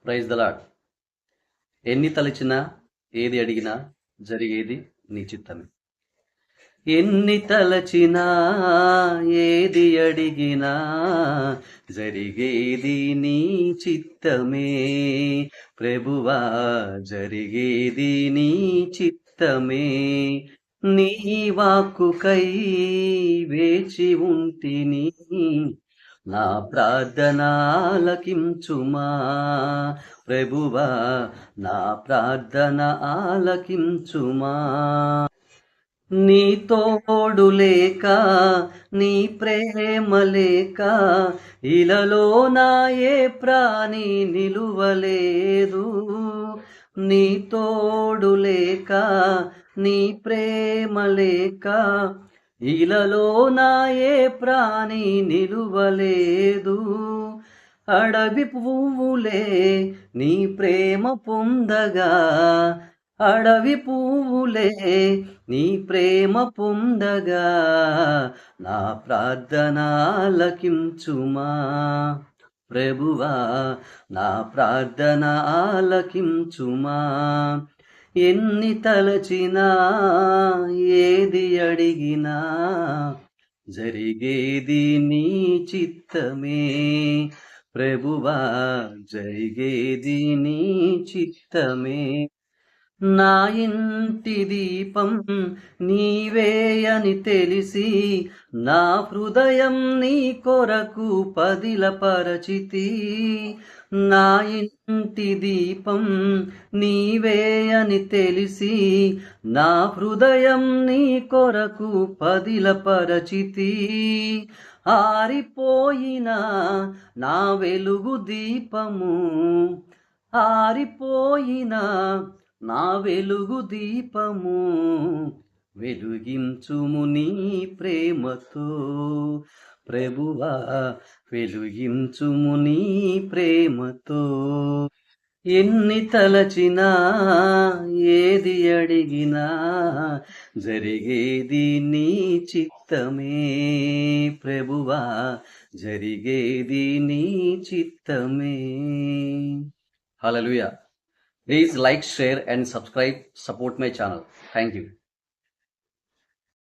Praise the lord. ఎన్ని తలచినా ఏది అడిగినా జరిగేది నీ చిత్తమే. ఎన్ని తలచినా ఏది అడిగినా జరిగేది నీ చిత్తమే. ప్రభువా జరిగేది నీ చిత్తమే. నీ వాక్కుకై వేచి ఉంటిని, నా ప్రార్థన ఆలకించుమా. ప్రభువా నా ప్రార్థన ఆలకించుమా. నీ తోడు లేక, నీ ప్రేమ లేక ఇలలో నా ఏ ప్రాణి నిలువలేదు. నీ తోడు లేక, నీ ప్రేమ లేక ఇలలో నా ఏ ప్రాణి నిలువలేదు. అడవి పువ్వులే నీ ప్రేమ పొందగా, అడవి పువ్వులే నీ ప్రేమ పొందగా, నా ప్రార్థన ఆలకించుమా. ప్రభువా నా ప్రార్థన ఆలకించుమా. ఎన్ని తలచినా ఏది అడిగినా జరిగేది నీ చిత్తమే. ప్రభువా జరిగేది నీ చిత్తమే. నా ఇంటి దీపం నీవే అని తెలిసి, నా హృదయం నీ కొరకు పదిలపరచితి. నా ఇంటి దీపం నీవే అని తెలిసి, నా హృదయం నీ కొరకు పదిలపరచితి. ఆరిపోయిన నా వెలుగు దీపము, ఆరిపోయిన నా వెలుగు దీపము వెలుగించుము నీ ప్రేమతో. ప్రభువా వెలుగించుము నీ ప్రేమతో. ఎన్ని తలచినా ఏది అడిగినా జరిగేది నీ చిత్తమే. ప్రభువా జరిగేది నీ చిత్తమే. హల్లెలూయా. Please like, share and subscribe. Support my channel. Thank you.